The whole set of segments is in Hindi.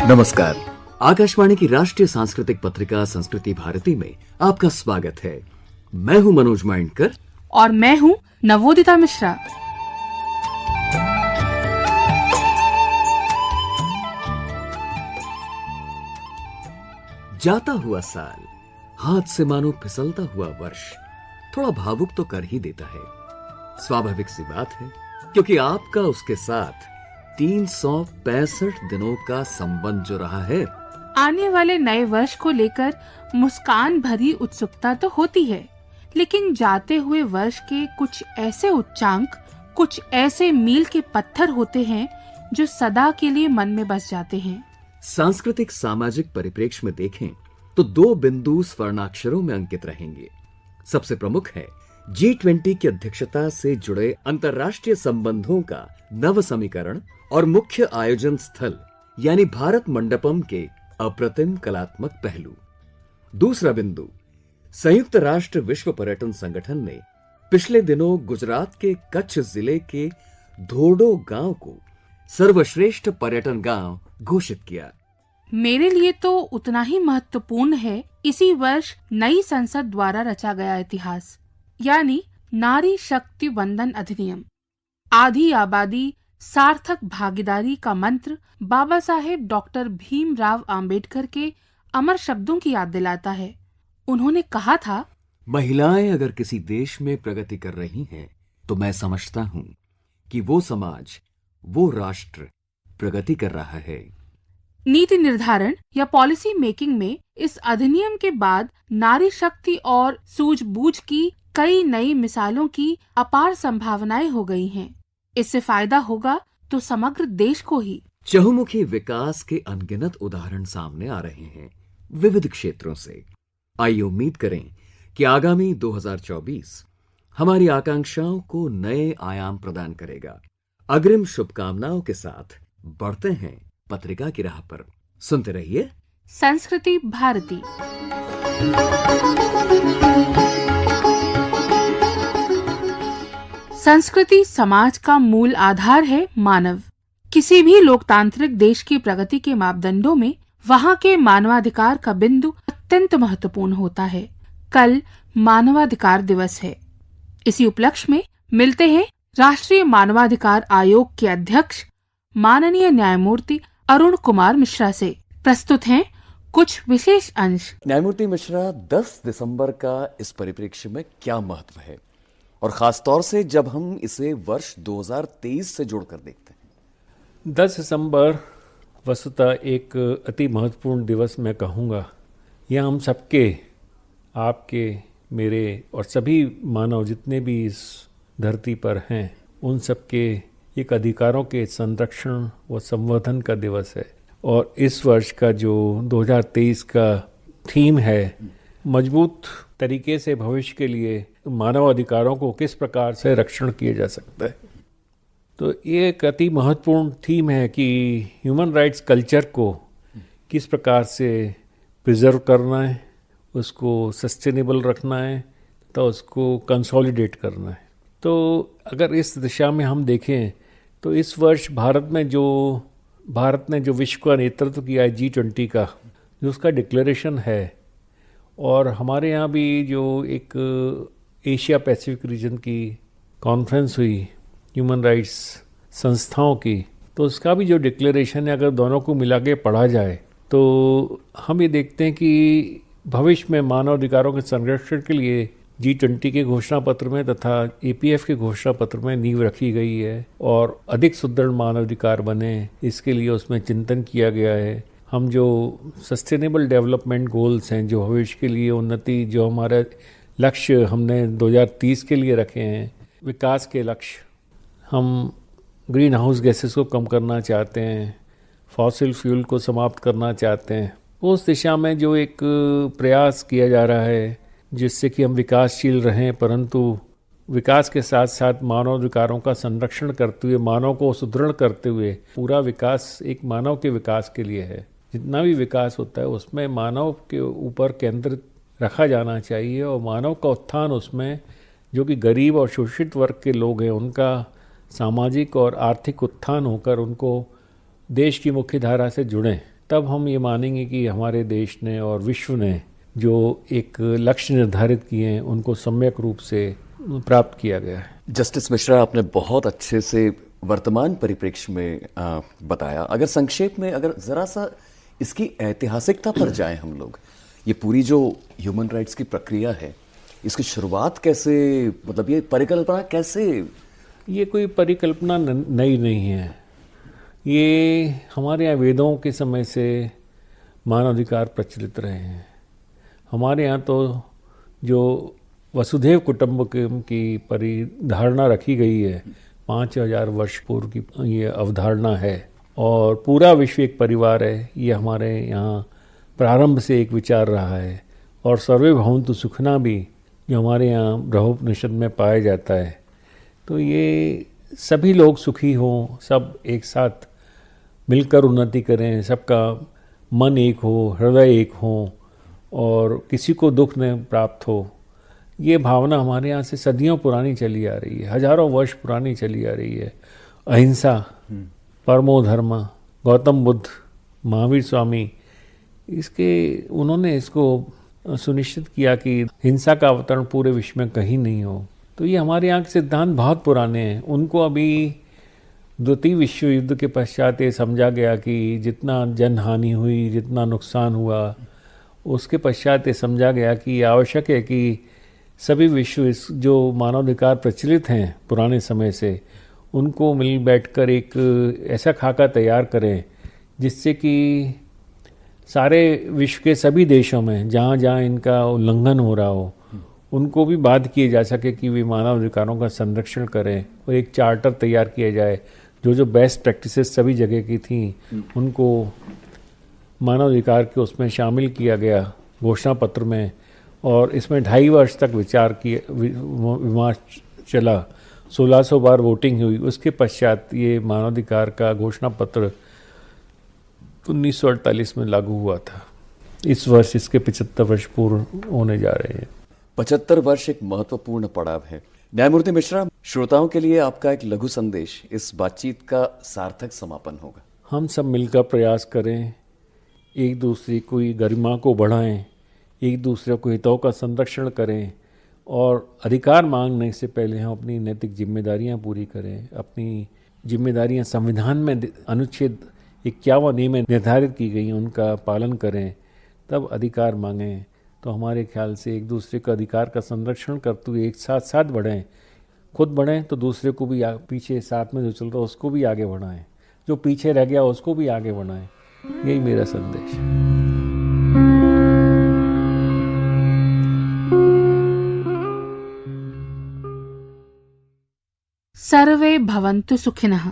नमस्कार। आकाशवाणी की राष्ट्रीय सांस्कृतिक पत्रिका संस्कृति भारती में आपका स्वागत है। मैं हूं मनोज माइंडकर और मैं हूं नवोदिता मिश्रा। जाता हुआ साल, हाथ से मानो फिसलता हुआ वर्ष थोड़ा भावुक तो कर ही देता है। स्वाभाविक सी बात है, क्योंकि आपका उसके साथ 365 दिनों का संबंध जो रहा है। आने वाले नए वर्ष को लेकर मुस्कान भरी उत्सुकता तो होती है, लेकिन जाते हुए वर्ष के कुछ ऐसे उच्चांक, कुछ ऐसे मील के पत्थर होते हैं जो सदा के लिए मन में बस जाते हैं। सांस्कृतिक सामाजिक परिप्रेक्ष्य में देखें तो 2 बिंदु स्वर्णाक्षरों में अंकित रहेंगे। सबसे प्रमुख है G20 की अध्यक्षता से जुड़े अंतर्राष्ट्रीय संबंधों का नव समीकरण और मुख्य आयोजन स्थल यानी भारत मंडपम के अप्रतिम कलात्मक पहलू। दूसरा बिंदु, संयुक्त राष्ट्र विश्व पर्यटन संगठन ने पिछले दिनों गुजरात के कच्छ जिले के धोर्डो गांव को सर्वश्रेष्ठ पर्यटन गांव घोषित किया। मेरे लिए तो उतना ही महत्वपूर्ण है इसी वर्ष नई संसद द्वारा रचा गया इतिहास, यानी नारी शक्ति वंदन अधिनियम। आधी आबादी सार्थक भागीदारी का मंत्र बाबा साहेब डॉक्टर भीमराव आंबेडकर के अमर शब्दों की याद दिलाता है। उन्होंने कहा था, महिलाएं अगर किसी देश में प्रगति कर रही हैं, तो मैं समझता हूं कि वो समाज, वो राष्ट्र प्रगति कर रहा है। नीति निर्धारण या पॉलिसी मेकिंग में इस अधिनियम के बाद नारी शक्ति और सूझबूझ की कई नई मिसालों की अपार संभावनाएं हो गई हैं। इससे फायदा होगा तो समग्र देश को ही। चहुमुखी विकास के अनगिनत उदाहरण सामने आ रहे हैं विविध क्षेत्रों से। आइए उम्मीद करें कि आगामी 2024 हमारी आकांक्षाओं को नए आयाम प्रदान करेगा। अग्रिम शुभकामनाओं के साथ बढ़ते हैं पत्रिका की राह पर। सुनते रहिए संस्कृति भारती। संस्कृति समाज का मूल आधार है मानव। किसी भी लोकतांत्रिक देश की प्रगति के मापदंडों में वहाँ के मानवाधिकार का बिंदु अत्यंत महत्वपूर्ण होता है। कल मानवाधिकार दिवस है। इसी उपलक्ष्य में मिलते हैं राष्ट्रीय मानवाधिकार आयोग के अध्यक्ष माननीय न्यायमूर्ति अरुण कुमार मिश्रा से। प्रस्तुत हैं कुछ विशेष अंश। न्यायमूर्ति मिश्रा, 10 दिसंबर का इस परिप्रेक्ष्य में क्या महत्व है, और खास तौर से जब हम इसे वर्ष 2023 से जोड़कर देखते हैं? 10 दिसंबर वस्तुतः एक अति महत्वपूर्ण दिवस मैं कहूँगा। यह हम सबके, आपके, मेरे और सभी मानव जितने भी इस धरती पर हैं, उन सबके एक अधिकारों के संरक्षण व संवर्धन का दिवस है। और इस वर्ष का जो 2023 का थीम है, मजबूत तरीके से भविष्य के लिए मानव अधिकारों को किस प्रकार से रक्षण किया जा सकता है, तो ये एक अति महत्वपूर्ण थीम है कि ह्यूमन राइट्स कल्चर को किस प्रकार से प्रिजर्व करना है, उसको सस्टेनेबल रखना है, तो उसको कंसोलिडेट करना है। तो अगर इस दिशा में हम देखें तो इस वर्ष भारत ने जो विश्व का नेतृत्व किया है G20 का, जो उसका डिक्लेरेशन है, और हमारे यहाँ भी जो एक एशिया पैसिफिक रीजन की कॉन्फ्रेंस हुई ह्यूमन राइट्स संस्थाओं की, तो उसका भी जो डिक्लेरेशन है, अगर दोनों को मिला के पढ़ा जाए तो हम ये देखते हैं कि भविष्य में मानव अधिकारों के संरक्षण के लिए G20 के घोषणा पत्र में तथा APF के घोषणा पत्र में नींव रखी गई है, और अधिक सुदृढ़ मानवाधिकार बने, इसके लिए उसमें चिंतन किया गया है। हम जो सस्टेनेबल डेवलपमेंट गोल्स हैं, जो भविष्य के लिए उन्नति, जो हमारे लक्ष्य हमने 2030 के लिए रखे हैं, विकास के लक्ष्य, हम ग्रीन हाउस गैसेस को कम करना चाहते हैं, फॉसिल फ्यूल को समाप्त करना चाहते हैं। उस दिशा में जो एक प्रयास किया जा रहा है जिससे कि हम विकासशील रहें, परंतु विकास के साथ साथ मानव अधिकारों का संरक्षण करते हुए, मानव को सुदृढ़ करते हुए, पूरा विकास एक मानव के विकास के लिए है। जितना भी विकास होता है उसमें मानव के ऊपर केंद्रित रखा जाना चाहिए और मानव का उत्थान उसमें जो कि गरीब और शोषित वर्ग के लोग हैं, उनका सामाजिक और आर्थिक उत्थान होकर उनको देश की मुख्य धारा से जुड़ें, तब हम ये मानेंगे कि हमारे देश ने और विश्व ने जो एक लक्ष्य निर्धारित किए हैं उनको सम्यक रूप से प्राप्त किया गया है। जस्टिस मिश्रा, आपने बहुत अच्छे से वर्तमान परिप्रेक्ष्य में बताया। अगर संक्षेप में, अगर जरा सा इसकी ऐतिहासिकता पर जाएं हम लोग, ये पूरी जो ह्यूमन राइट्स की प्रक्रिया है, इसकी शुरुआत कैसे, मतलब ये परिकल्पना कैसे? ये कोई परिकल्पना नई नहीं है। ये हमारे यहाँ वेदों के समय से मानवाधिकार प्रचलित रहे हैं। हमारे यहाँ तो जो वसुधैव कुटुंबकम की परिधारणा रखी गई है, 5000 वर्ष पूर्व की ये अवधारणा है और पूरा विश्व एक परिवार है। ये हमारे यहाँ प्रारंभ से एक विचार रहा है। और सर्वे भवन्तु सुखिनः भी जो हमारे यहाँ ब्रह्मोपनिषद में पाया जाता है, तो ये सभी लोग सुखी हों, सब एक साथ मिलकर उन्नति करें, सबका मन एक हो, हृदय एक हो और किसी को दुख न प्राप्त हो। ये भावना हमारे यहाँ से सदियों पुरानी चली आ रही है, हजारों वर्ष पुरानी चली आ रही है। अहिंसा, परमो धर्म, गौतम बुद्ध, महावीर स्वामी, उन्होंने इसको सुनिश्चित किया कि हिंसा का अवतरण पूरे विश्व में कहीं नहीं हो। तो ये हमारे यहाँ के सिद्धांत बहुत पुराने हैं। उनको अभी द्वितीय विश्व युद्ध के पश्चात ये समझा गया कि जितना जनहानि हुई, जितना नुकसान हुआ, उसके पश्चात ये समझा गया कि आवश्यक है कि सभी विश्व जो मानवाधिकार प्रचलित हैं पुराने समय से, उनको मिल बैठकर एक ऐसा खाका तैयार करें जिससे कि सारे विश्व के सभी देशों में जहाँ जहाँ इनका उल्लंघन हो रहा हो, उनको भी बाध्य किए जा सके कि वे मानवाधिकारों का संरक्षण करें और एक चार्टर तैयार किया जाए। जो बेस्ट प्रैक्टिसेस सभी जगह की थी उनको मानवाधिकार के उसमें शामिल किया गया घोषणा पत्र में, और इसमें 2.5 वर्ष तक विमर्श चला। 1600 बार वोटिंग हुई। उसके पश्चात ये मानवाधिकार का घोषणा पत्र 1948 में लागू हुआ था। इस वर्ष इसके 75 वर्ष पूर्ण होने जा रहे हैं। 75 वर्ष एक महत्वपूर्ण पड़ाव है। न्यायमूर्ति मिश्रा, श्रोताओं के लिए आपका एक लघु संदेश इस बातचीत का सार्थक समापन होगा। हम सब मिलकर प्रयास करें, एक दूसरे की गरिमा को बढ़ाएं, एक दूसरे को हितों का संरक्षण करें और अधिकार मांगने से पहले हम अपनी नैतिक जिम्मेदारियां पूरी करें। अपनी जिम्मेदारियां संविधान में अनुच्छेद 51 में निर्धारित की गई, उनका पालन करें, तब अधिकार मांगें। तो हमारे ख्याल से एक दूसरे का अधिकार का संरक्षण करते हुए एक साथ बढ़ें, खुद बढ़ें तो दूसरे को भी पीछे साथ में जो चल रहा है उसको भी आगे बढ़ाएं, जो पीछे रह गया उसको भी आगे बढ़ाएं। यही मेरा संदेश है। सर्वे भवन्तु सुखिनः।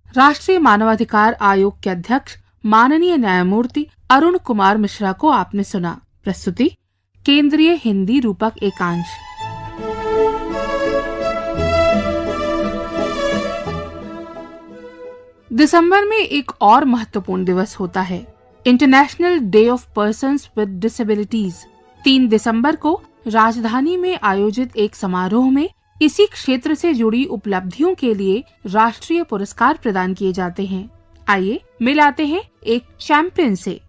राष्ट्रीय मानवाधिकार आयोग के अध्यक्ष माननीय न्यायमूर्ति अरुण कुमार मिश्रा को आपने सुना। प्रस्तुति केंद्रीय हिंदी रूपक एकांश। दिसंबर में एक और महत्वपूर्ण दिवस होता है, international day of persons with disabilities. 3 दिसंबर को राजधानी में आयोजित एक समारोह में इसी क्षेत्र से जुड़ी उपलब्धियों के लिए राष्ट्रीय पुरस्कार प्रदान किए जाते हैं। आइए मिलाते हैं एक चैंपियन से।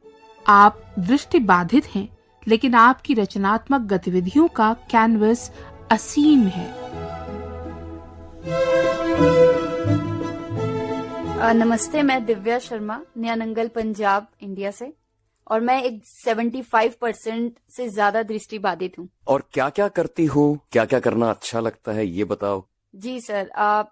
आप दृष्टि बाधित हैं, लेकिन आपकी रचनात्मक गतिविधियों का कैनवस असीम है। नमस्ते, मैं दिव्या शर्मा, न्यानंगल, पंजाब, इंडिया से, और मैं एक 75% से ज्यादा दृष्टि बाधित हूँ। और क्या क्या करती हो, क्या क्या करना अच्छा लगता है, ये बताओ। जी सर,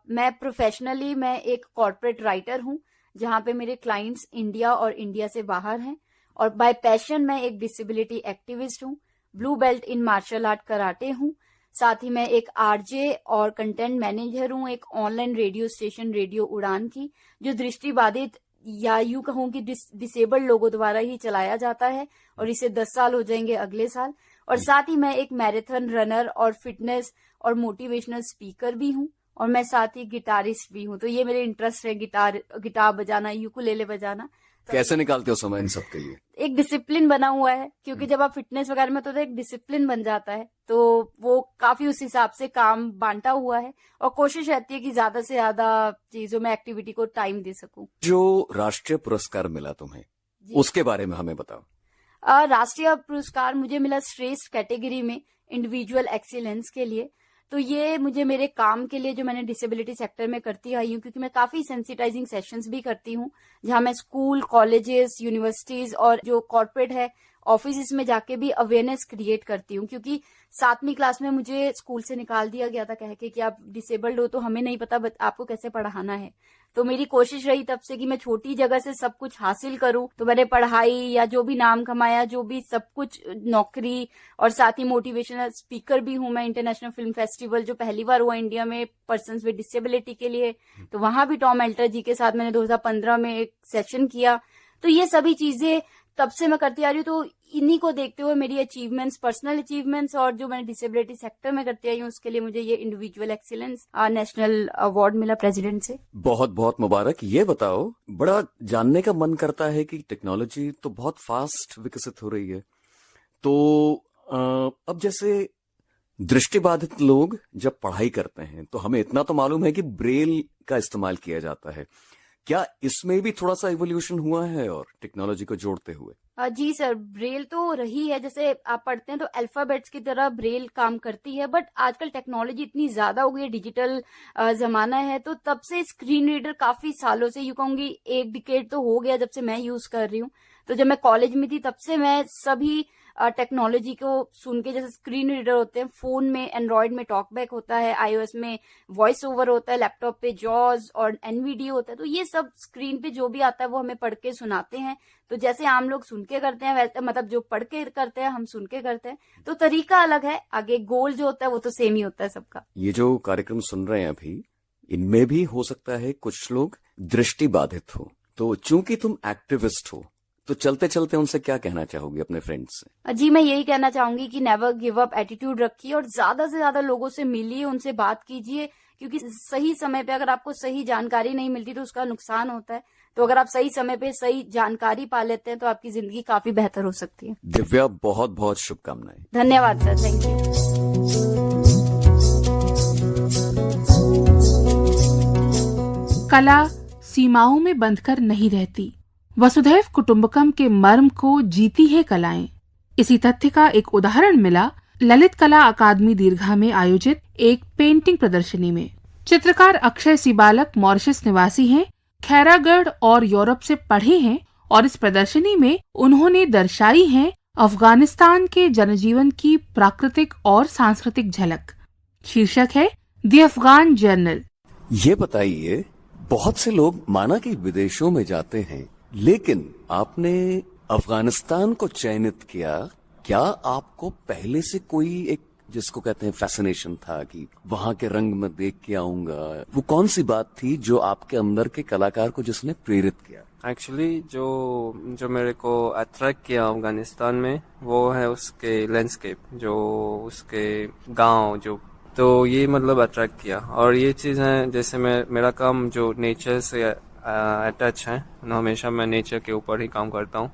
मैं प्रोफेशनली मैं एक कॉर्पोरेट राइटर हूँ, जहाँ पे मेरे क्लाइंट्स इंडिया और इंडिया से बाहर हैं, और बाय पैशन मैं एक डिसेबिलिटी एक्टिविस्ट हूँ, blue belt in martial art karate हूँ। साथ ही मैं एक आरजे और कंटेंट मैनेजर हूँ एक ऑनलाइन रेडियो स्टेशन रेडियो उड़ान की, जो दृष्टि बाधित या यूं कहूँ कि डिसेबल्ड लोगों द्वारा ही चलाया जाता है, और इसे 10 साल हो जाएंगे अगले साल। और साथ ही मैं एक मैराथन रनर और फिटनेस और मोटिवेशनल स्पीकर भी हूँ, और मैं साथ ही गिटारिस्ट भी हूँ। तो ये मेरे इंटरेस्ट है, गिटार बजाना, यूकुलेले बजाना। कैसे निकालते हो समय इन सब के लिए? एक डिसिप्लिन बना हुआ है, क्योंकि जब आप फिटनेस वगैरह में तो एक डिसिप्लिन बन जाता है, तो वो काफी उस हिसाब से काम बांटा हुआ है और कोशिश रहती है कि ज्यादा से ज्यादा चीजों में एक्टिविटी को टाइम दे सकूं। जो राष्ट्रीय पुरस्कार मिला तुम्हें, उसके बारे में हमें बताओ। राष्ट्रीय पुरस्कार मुझे मिला श्रेष्ठ कैटेगरी में इंडिविजुअल एक्सीलेंस के लिए। तो ये मुझे मेरे काम के लिए जो मैंने डिसेबिलिटी सेक्टर में करती आई हूँ, क्योंकि मैं काफी सेंसिटाइजिंग सेशंस भी करती हूँ, जहां मैं स्कूल, कॉलेजेस, यूनिवर्सिटीज और जो कॉर्पोरेट है ऑफिस में जाके भी अवेयरनेस क्रिएट करती हूँ। क्योंकि 7वीं क्लास में मुझे स्कूल से निकाल दिया गया था कह के कि आप डिसेबल्ड हो, तो हमें नहीं पता आपको कैसे पढ़ाना है। तो मेरी कोशिश रही तब से कि मैं छोटी जगह से सब कुछ हासिल करूं। तो मैंने पढ़ाई या जो भी नाम कमाया, जो भी सब कुछ, नौकरी, और साथ ही मोटिवेशनल स्पीकर भी हूं मैं इंटरनेशनल फिल्म फेस्टिवल जो पहली बार हुआ इंडिया में पर्सन्स विद डिसेबिलिटी के लिए, तो वहां भी टॉम एल्टर जी के साथ मैंने 2015 में एक सेशन किया। तो ये सभी चीजें तब से मैं करती आ रही हूँ। तो इन्हीं को देखते हुए मेरी अचीवमेंट्स, पर्सनल अचीवमेंट्स और जो मैंने डिसेबिलिटी सेक्टर में करती आई हूँ, उसके लिए मुझे ये इंडिविजुअल एक्सीलेंस नेशनल अवार्ड मिला प्रेसिडेंट से। बहुत बहुत मुबारक। ये बताओ, बड़ा जानने का मन करता है कि टेक्नोलॉजी तो बहुत फास्ट विकसित हो रही है, तो अब जैसे दृष्टिबाधित लोग जब पढ़ाई करते हैं तो हमें इतना तो मालूम है कि ब्रेल का इस्तेमाल किया जाता है, क्या इसमें भी थोड़ा सा इवोल्यूशन हुआ है और टेक्नोलॉजी को जोड़ते हुए? जी सर, ब्रेल तो रही है। जैसे आप पढ़ते हैं तो अल्फाबेट्स की तरह ब्रेल काम करती है, बट आजकल टेक्नोलॉजी इतनी ज्यादा हो गई है, डिजिटल जमाना है, तो तब से स्क्रीन रीडर काफी सालों से, यूं कहूंगी 1 डिकेड तो हो गया जब से मैं यूज कर रही हूँ। तो जब मैं कॉलेज में थी तब से मैं सभी टेक्नोलॉजी को सुन के, जैसे स्क्रीन रीडर होते हैं फोन में, एंड्रॉइड में टॉकबैक होता है, iOS में वॉइस ओवर होता है, लैपटॉप पे जॉज और एनवीडियो होता है, तो ये सब स्क्रीन पे जो भी आता है वो हमें पढ़ के सुनाते हैं। तो जैसे आम लोग सुन के करते हैं वैसे, मतलब जो पढ़ के करते हैं हम सुन के करते हैं, तो तरीका अलग है, आगे गोल जो होता है वो तो सेम ही होता है सबका। ये जो कार्यक्रम सुन रहे हैं अभी, इनमें भी हो सकता है कुछ लोग दृष्टिबाधित हो, तो चूंकि तुम एक्टिविस्ट हो, तो चलते चलते उनसे क्या कहना चाहोगी अपने फ्रेंड्स से? जी, मैं यही कहना चाहूंगी कि नेवर गिव अप एटीट्यूड रखिए और ज्यादा से ज्यादा लोगों से मिलिए, उनसे बात कीजिए, क्योंकि सही समय पे अगर आपको सही जानकारी नहीं मिलती तो उसका नुकसान होता है। तो अगर आप सही समय पे सही जानकारी पा लेते हैं तो आपकी जिंदगी काफी बेहतर हो सकती है। दिव्या, बहुत बहुत शुभकामनाएं। धन्यवाद सर, थैंक यू। कला सीमाओं में बंधकर नहीं रहती, वसुधैव कुटुंबकम के मर्म को जीती है कलाएं। इसी तथ्य का एक उदाहरण मिला ललित कला अकादमी दीर्घा में आयोजित एक पेंटिंग प्रदर्शनी में। चित्रकार अक्षय सिबालक मॉरिशस निवासी हैं, खैरागढ़ और यूरोप से पढ़े हैं और इस प्रदर्शनी में उन्होंने दर्शाई है अफगानिस्तान के जनजीवन की प्राकृतिक और सांस्कृतिक झलक। शीर्षक है द अफगान जर्नल। ये बताइए, बहुत से लोग माना कि विदेशों में जाते हैं, लेकिन आपने अफगानिस्तान को चयनित किया, क्या आपको पहले से कोई एक, जिसको कहते हैं फैसिनेशन था कि वहां के रंग में देख के आऊंगा, वो कौन सी बात थी जो आपके अंदर के कलाकार को जिसने प्रेरित किया? एक्चुअली जो मेरे को अट्रैक्ट किया अफगानिस्तान में वो है उसके लैंडस्केप, जो उसके गांव, जो तो ये मतलब अट्रैक्ट किया। और ये चीज़ है, जैसे मेरा काम जो नेचर से अटैच है, हमेशा मैं नेचर के ऊपर ही काम करता हूँ,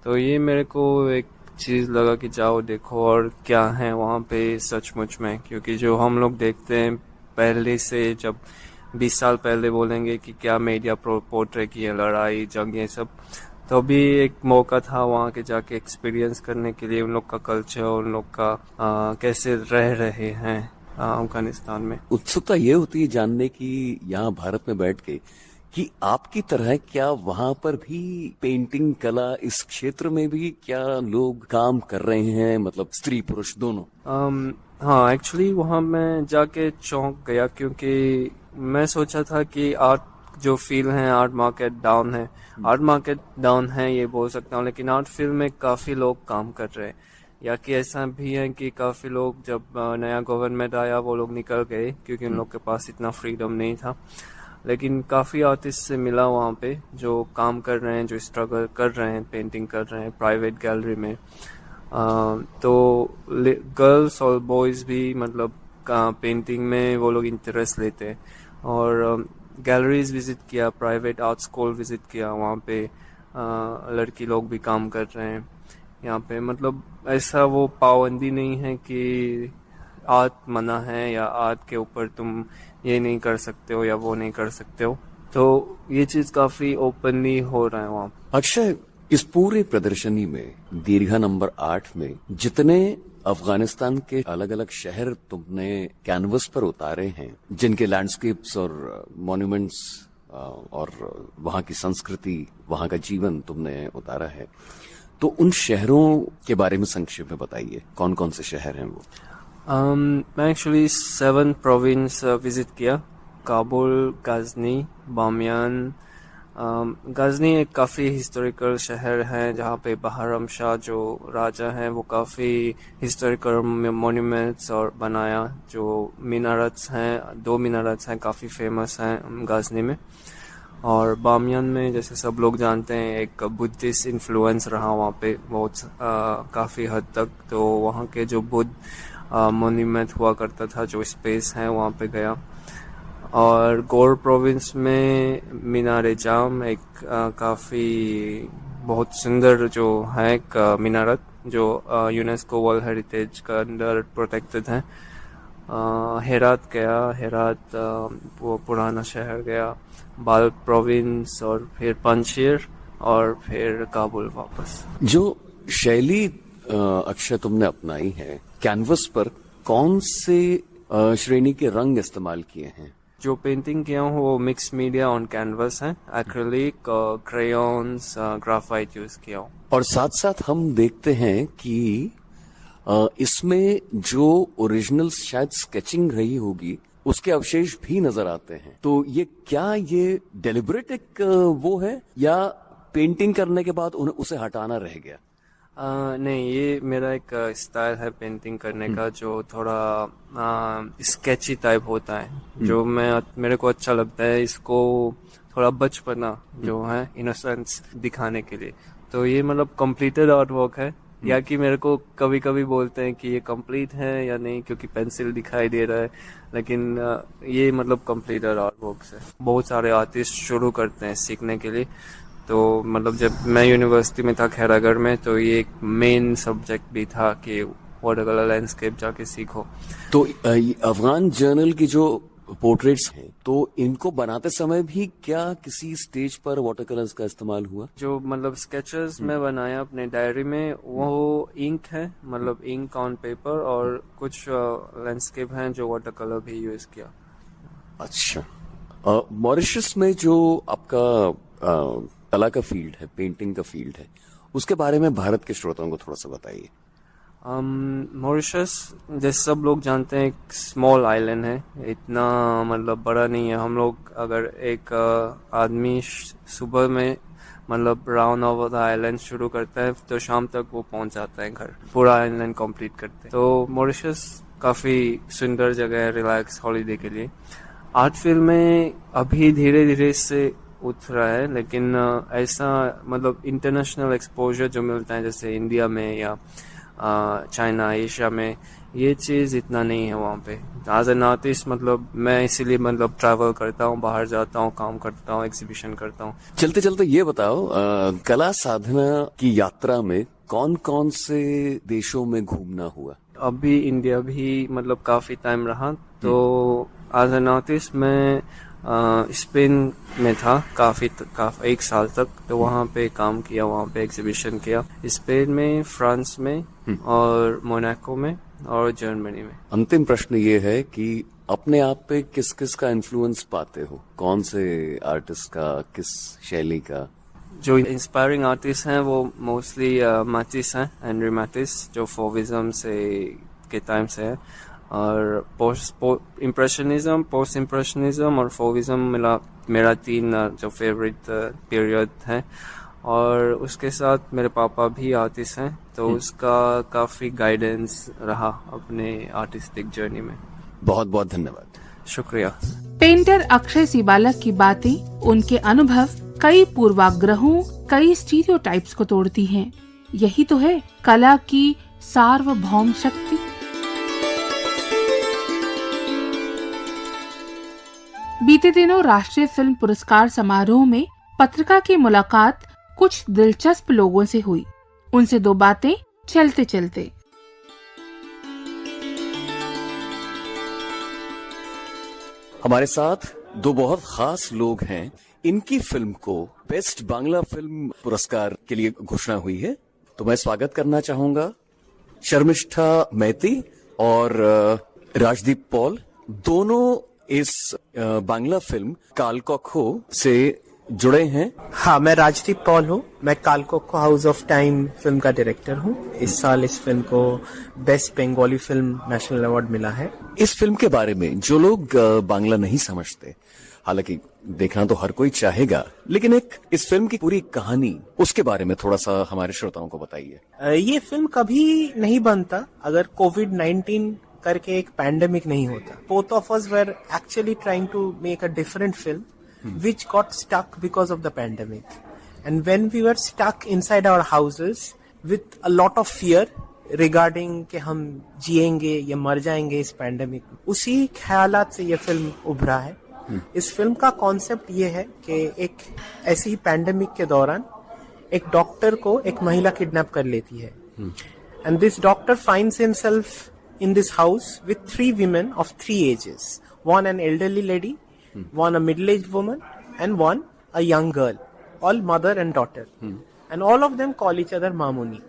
तो ये मेरे को एक चीज़ लगा कि जाओ देखो और क्या है वहाँ पे सचमुच में। क्योंकि जो हम लोग देखते हैं पहले से, जब 20 साल पहले बोलेंगे कि क्या मीडिया पोर्ट्रे की है, लड़ाई जंग ये सब, तो भी एक मौका था वहाँ के जाके एक्सपीरियंस करने के लिए उन लोग का कल्चर, उन लोग का कैसे रह रहे हैं अफगानिस्तान में। उत्सुकता ये होती है जानने की यहाँ भारत में बैठ के कि आपकी तरह क्या वहाँ पर भी पेंटिंग कला, इस क्षेत्र में भी क्या लोग काम कर रहे हैं, मतलब स्त्री पुरुष दोनों? हाँ, एक्चुअली वहाँ मैं जाके चौंक गया, क्योंकि मैं सोचा था कि आर्ट जो फील्ड है, आर्ट मार्केट डाउन है, आर्ट मार्केट डाउन है ये बोल सकता हूँ, लेकिन आर्ट फील्ड में काफ़ी लोग काम कर रहे हैं। या कि ऐसा भी है कि काफ़ी लोग, जब नया गवर्नमेंट आया वो लोग निकल गए क्योंकि उन लोग के पास इतना फ्रीडम नहीं था। लेकिन काफ़ी आर्टिस्ट से मिला वहाँ पे जो काम कर रहे हैं, जो स्ट्रगल कर रहे हैं, पेंटिंग कर रहे हैं प्राइवेट गैलरी में। तो गर्ल्स और बॉयज़ भी मतलब पेंटिंग में वो लोग इंटरेस्ट लेते हैं। और गैलरीज विज़िट किया, प्राइवेट आर्ट स्कूल विज़िट किया, वहाँ पे लड़की लोग भी काम कर रहे हैं यहाँ पे। मतलब ऐसा वो पाबंदी नहीं है कि आर्ट मना है या आर्ट के ऊपर तुम ये नहीं कर सकते हो या वो नहीं कर सकते हो। तो ये चीज काफी ओपनली हो रहा है वहाँ। अक्षय, इस पूरे प्रदर्शनी में दीर्घा नंबर 8 में जितने अफगानिस्तान के अलग अलग शहर तुमने कैनवस पर उतारे हैं, जिनके लैंडस्केप्स और मॉन्यूमेंट्स और वहां की संस्कृति, वहां का जीवन तुमने उतारा है, तो उन शहरों के बारे में संक्षेप में बताइए, कौन कौन से शहर हैं वो? मैं एक्चुअली 7 प्रोविंस विजिट किया। काबुल, गाजनी, बामियान। गाजनी एक काफ़ी हिस्टोरिकल शहर है जहाँ पे बहरम शाह जो राजा हैं वो काफ़ी हिस्टोरिकल मॉन्यूमेंट्स और बनाया। जो मीनारत्स हैं, 2 मीनारत्स हैं, काफ़ी फेमस हैं गाजनी में। और बामियान में जैसे सब लोग जानते हैं एक बुद्धिस्ट इन्फ्लुएंस रहा वहाँ पे बहुत काफ़ी हद तक। तो वहाँ के जो बुद्ध मॉन्यूमेंट हुआ करता था, जो स्पेस है, वहाँ पे गया। और गौर प्रोविंस में मीनार जाम एक काफ़ी बहुत सुंदर जो है एक मीनारत जो यूनेस्को वर्ल्ड हेरिटेज का अंडर प्रोटेक्टेड है। हेरात गया, हेरात वो पुराना शहर गया, बाल्क प्रोविंस और फिर पंजशीर और फिर काबुल वापस। जो शैली अक्षय तुमने अपनाई है कैनवस पर, कौन से श्रेणी के रंग इस्तेमाल किए हैं? जो पेंटिंग किया हूँ वो मिक्स मीडिया ऑन कैनवस है, एक्रिलिक, क्रेयॉन्स, ग्राफाइट यूज किया हूँ। और साथ साथ हम देखते हैं कि इसमें जो ओरिजिनल शायद स्केचिंग रही होगी उसके अवशेष भी नजर आते हैं। तो ये क्या ये डेलिब्रेट एक वो है या पेंटिंग करने के बाद उन्हें उसे हटाना रह गया? नहीं, ये मेरा एक स्टाइल है पेंटिंग करने का जो थोड़ा स्केची टाइप होता है, जो मेरे को अच्छा लगता है। इसको थोड़ा बचपना जो है, इनोसेंस दिखाने के लिए। तो ये मतलब कंप्लीटेड आर्ट वर्क है, या कि मेरे को कभी कभी बोलते हैं कि ये कंप्लीट है या नहीं क्योंकि पेंसिल दिखाई दे रहा है, लेकिन ये मतलब कंप्लीटेड आर्ट वर्क है। बहुत सारे आर्टिस्ट शुरू करते हैं सीखने के लिए। तो मतलब जब मैं यूनिवर्सिटी में था खैरागढ़ में, तो ये एक मेन सब्जेक्ट भी था कि वाटर कलर लैंडस्केप जाके सीखो। तो अफगान जर्नल की जो पोर्ट्रेट्स हैं, तो इनको बनाते समय भी क्या किसी स्टेज पर वाटर कलर्स का इस्तेमाल हुआ? जो मतलब स्केचेस मैं बनाया अपने डायरी में वो इंक है, मतलब इंक ऑन पेपर, और कुछ लैंडस्केप हैं जो वाटर कलर भी यूज किया। अच्छा, मॉरिशस में जो आपका कला का फील्ड है, पेंटिंग का फील्ड है, उसके बारे में भारत के श्रोताओं को थोड़ा सा बताइए। मॉरिशस जैसे सब लोग जानते हैं एक स्मॉल आइलैंड है, इतना मतलब बड़ा नहीं है। हम लोग अगर एक आदमी सुबह में मतलब राउंड ओवर द आइलैंड शुरू करता है तो शाम तक वो पहुंच जाता है घर, पूरा आइलैंड कंप्लीट करते हैं। तो मॉरिशस काफ़ी सुंदर जगह है रिलैक्स हॉलीडे के लिए। आर्ट फील्ड में अभी धीरे धीरे इससे उठ रहा है, लेकिन ऐसा मतलब इंटरनेशनल एक्सपोजर जो मिलता है जैसे इंडिया में या चाइना, एशिया में, ये चीज़ इतना नहीं है वहाँ पे। एज एन आर्टिस्ट मतलब मैं इसीलिए मतलब ट्रैवल करता हूँ, बाहर जाता हूँ, काम करता हूँ, एग्जीबिशन करता हूँ। चलते चलते ये बताओ, कला साधना की यात्रा में कौन कौन से देशों में घूमना हुआ? अभी इंडिया भी मतलब काफ़ी टाइम रहा। तो एज एन आर्टिस्ट मैं स्पेन में था काफ़ी 1 साल तक। तो वहाँ पे काम किया, वहाँ पे एग्जीबिशन किया, स्पेन में, फ्रांस में और मोनाको में और जर्मनी में। अंतिम प्रश्न ये है कि अपने आप पे किस किस का इन्फ्लुएंस पाते हो? कौन से आर्टिस्ट का, किस शैली का? जो इंस्पायरिंग आर्टिस्ट हैं वो मोस्टली मैटिस हैं, हेनरी मैटिस, जो फॉविज्म से के टाइम से है। और पोस्ट इम्प्रेशनिज्म, पोस्ट इम्प्रेशनिज्म और फॉविज्म मेरा 3 जो फेवरेट पीरियड है। और उसके साथ मेरे पापा भी आर्टिस्ट हैं, तो उसका काफ़ी गाइडेंस रहा अपने आर्टिस्टिक जर्नी में। बहुत बहुत धन्यवाद। शुक्रिया। पेंटर अक्षय सिबालक की बातें, उनके अनुभव कई पूर्वाग्रहों, कई स्टीरियोटाइप्स को तोड़ती हैं। यही तो है कला की सार्वभौम शक्ति। बीते दिनों राष्ट्रीय फिल्म पुरस्कार समारोह में पत्रिका की मुलाकात कुछ दिलचस्प लोगों से हुई। उनसे 2 बातें चलते चलते। हमारे साथ 2 बहुत खास लोग हैं। इनकी फिल्म को बेस्ट बांग्ला फिल्म पुरस्कार के लिए घोषणा हुई है। तो मैं स्वागत करना चाहूंगा शर्मिष्ठा मैती और राजदीप पॉल, दोनों इस बांग्ला फिल्म कालकोखो से जुड़े हैं। हाँ, मैं राजदीप पॉल हूँ। मैं कालकोखो हाउस ऑफ टाइम फिल्म का डायरेक्टर हूँ। इस साल इस फिल्म को best Bengali film national award मिला है। इस फिल्म के बारे में जो लोग बांग्ला नहीं समझते, हालांकि देखना तो हर कोई चाहेगा, लेकिन इस फिल्म की पूरी कहानी, उसके बारे में थोड़ा सा हमारे श्रोताओं को बताइए। ये फिल्म कभी नहीं बनता अगर कोविड-19 करके एक पैंडेमिक नहीं होता। Both of us were actually trying to make a different film which got stuck because of the pandemic. And when we were stuck inside our houses with a lot of fear regarding कि हम जिएंगे या मर जाएंगे इस पैंडेमिक, उसी ख्यालात से ये फिल्म उभरा है। इस फिल्म का कॉन्सेप्ट ये है कि एक ऐसी ही पैंडेमिक के दौरान एक डॉक्टर को एक महिला किडनैप कर लेती है। And this doctor finds himself in this house with 3 women of 3 ages. One an elderly lady, one a middle-aged woman, and one a young girl, all mother and daughter. And all of them call each other Mamuni.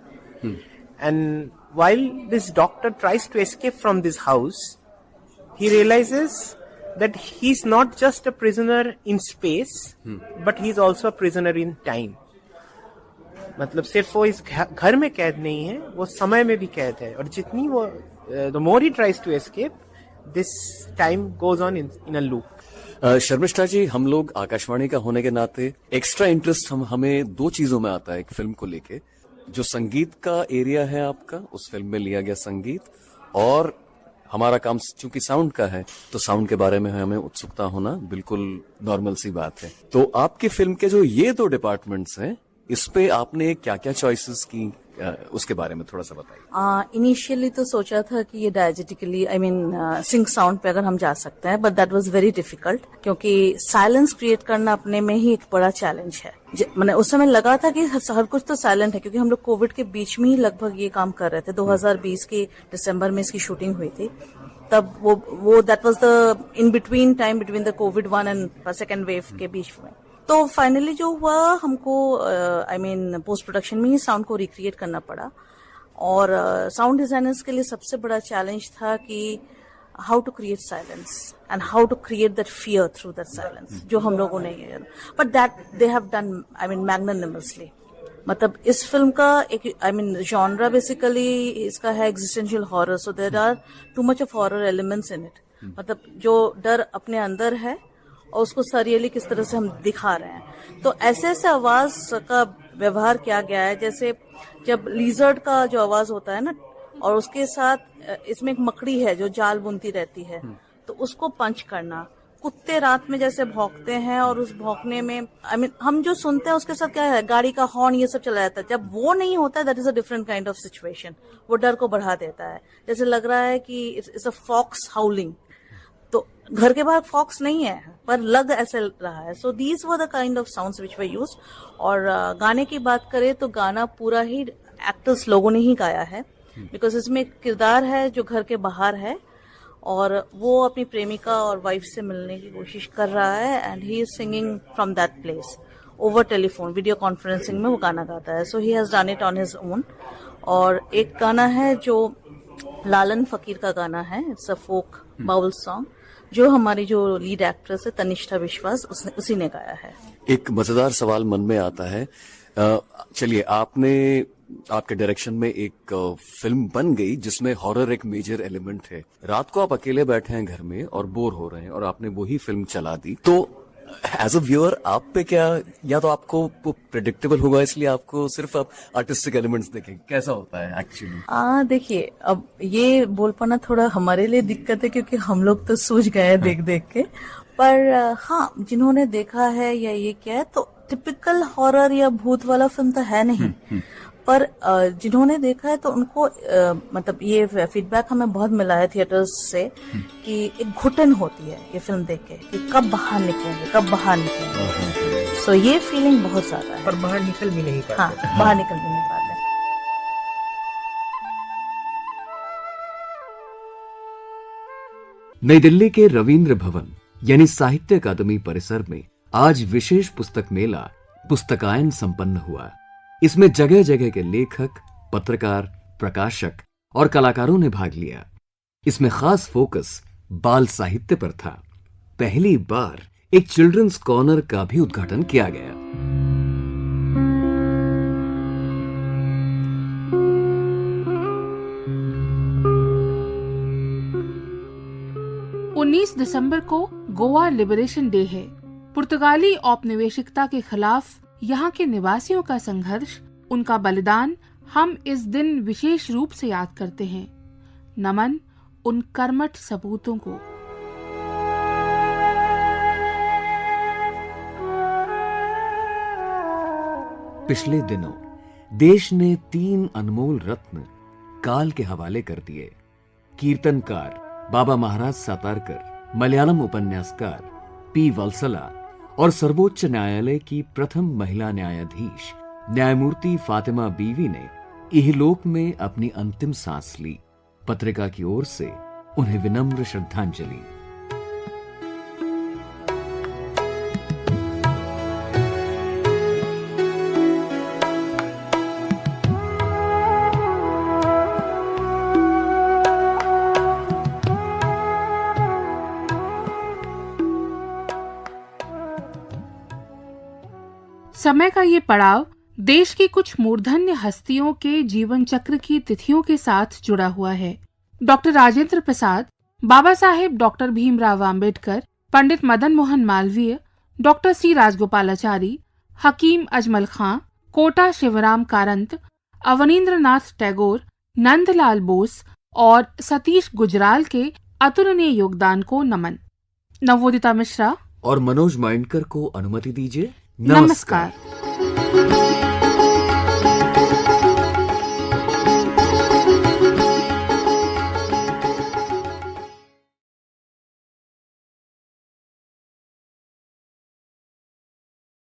And while this doctor tries to escape from this house, he realizes that he's not just a prisoner in space, but he's also a prisoner in time. मतलब सिर्फ वो इस घर में कैद नहीं है, वो समय में भी कैद है। और जितनी वो the more he tries to escape, this time goes on in a loop. Sharmishtha जी, हम लोग आकाशवाणी का होने के नाते एक्स्ट्रा इंटरेस्ट हमें 2 चीजों में आता है एक फिल्म को लेके। जो संगीत का एरिया है आपका, उस फिल्म में लिया गया संगीत, और हमारा काम चूंकि साउंड का है, तो साउंड के बारे में हमें उत्सुकता होना बिल्कुल नॉर्मल सी बात है। तो आपकी फिल्म के जो ये 2 डिपार्टमेंट्स हैं, इस पे आपने क्या क्या चॉइसेस की, उसके बारे में थोड़ा सा बताइए। इनिशियली तो सोचा था कि ये डायजेटिकली सिंक साउंड पे अगर हम जा सकते हैं, but that was very difficult, क्योंकि साइलेंस क्रिएट करना अपने में ही एक बड़ा चैलेंज है। मैंने उस समय लगा था कि हर कुछ तो साइलेंट है, क्योंकि हम लोग कोविड के बीच में ही लगभग ये काम कर रहे थे। 2020 के दिसंबर में इसकी शूटिंग हुई थी। तब वो that was the in between time between the Covid 1 and second wave के बीच में। तो फाइनली जो हुआ, हमको पोस्ट प्रोडक्शन में ही साउंड को रिक्रिएट करना पड़ा। और साउंड डिजाइनर्स के लिए सबसे बड़ा चैलेंज था कि how to create silence and how to create that fear through that silence, जो हम लोगों ने किया। But that they have done magnanimously. मतलब इस फिल्म का एक जॉनरा बेसिकली इसका है existential horror, so there are too much of horror elements in it. मतलब जो डर अपने अंदर है और उसको सरियली किस तरह से हम दिखा रहे हैं। तो ऐसे ऐसे आवाज का व्यवहार किया गया है, जैसे जब लीजर्ड का जो आवाज होता है ना, और उसके साथ इसमें एक मकड़ी है जो जाल बुनती रहती है, तो उसको पंच करना। कुत्ते रात में जैसे भौंकते हैं, और उस भौंकने में हम जो सुनते हैं उसके साथ क्या है, गाड़ी का हॉर्न ये सब चला जाता है। जब वो नहीं होता है, that is a different kind of situation. वो डर को बढ़ा देता है। जैसे लग रहा है कि इट्स अ फॉक्स हाउलिंग। तो घर के बाहर फॉक्स नहीं है, पर लग ऐसे रहा है। So these were the kind of sounds which were used. और गाने की बात करें तो गाना पूरा ही एक्टर्स लोगों ने ही गाया है, बिकॉज इसमें एक किरदार है जो घर के बाहर है, और वो अपनी प्रेमिका और वाइफ से मिलने की कोशिश कर रहा है, and he is singing from that place over telephone, video conferencing में वो गाना गाता है। So he has done it on his own. और एक गाना है जो लालन फकीर का गाना है, it's a folk baul song, जो हमारी जो लीड एक्ट्रेस है तनिष्ठा विश्वास, उसी ने गाया है। एक मजेदार सवाल मन में आता है। चलिए, आपके डायरेक्शन में एक फिल्म बन गई जिसमें हॉरर एक मेजर एलिमेंट है। रात को आप अकेले बैठे हैं घर में और बोर हो रहे हैं, और आपने वही फिल्म चला दी, तो एज अ व्यूअर आप पे क्या, या तो आपको वो प्रेडिक्टेबल होगा इसलिए आपको सिर्फ आप आर्टिस्टिक एलिमेंट्स देखें, कैसा होता है एक्चुअली? देखिए, अब ये बोल पाना थोड़ा हमारे लिए दिक्कत है, क्योंकि हम लोग तो सूझ गए हैं देख देख के। पर हाँ, जिन्होंने देखा है या ये क्या है, तो टिपिकल हॉरर या भूत वाला फिल्म तो है नहीं। पर जिन्होंने देखा है तो उनको मतलब ये फीडबैक हमें बहुत मिला है थिएटर्स से कि एक घुटन होती है ये फिल्म देख के कि कब बाहर निकलेंगे। सो ये फीलिंग बहुत ज्यादा है। पर बाहर निकल भी नहीं पाते। हाँ, बाहर निकल भी नहीं पाते। नई दिल्ली के रविंद्र भवन यानी साहित्य अकादमी परिसर में आज विशेष पुस्तक मेला पुस्तकायन संपन्न हुआ। इसमें जगह जगह के लेखक, पत्रकार, प्रकाशक और कलाकारों ने भाग लिया। इसमें खास फोकस बाल साहित्य पर था। पहली बार एक चिल्ड्रंस कॉर्नर का भी उद्घाटन किया गया। 19 दिसंबर को गोवा लिबरेशन डे है। पुर्तगाली औपनिवेशिकता के खिलाफ यहाँ के निवासियों का संघर्ष, उनका बलिदान हम इस दिन विशेष रूप से याद करते हैं। नमन उन कर्मठ सपूतों को। पिछले दिनों देश ने 3 अनमोल रत्न काल के हवाले कर दिए। कीर्तनकार बाबा महाराज सातारकर, मलयालम उपन्यासकार पी वत्सला और सर्वोच्च न्यायालय की प्रथम महिला न्यायाधीश न्यायमूर्ति फातिमा बीवी ने इहलोक में अपनी अंतिम सांस ली। पत्रिका की ओर से उन्हें विनम्र श्रद्धांजलि। समय का ये पड़ाव देश की कुछ मूर्धन्य हस्तियों के जीवन चक्र की तिथियों के साथ जुड़ा हुआ है। Doctor Rajendra Prasad, Baba Saheb doctor Bhimrao Ambedkar, Pandit Madan Mohan Malviya, doctor C Rajagopalachari, Hakim Ajmal खां, कोटा शिवराम कारंत, अवनींद्रनाथ टैगोर, नंदलाल बोस और सतीश गुजराल के अतुलनीय योगदान को नमन। नवोदिता मिश्रा और मनोज माइंडकर को अनुमति दीजिए। नमस्कार।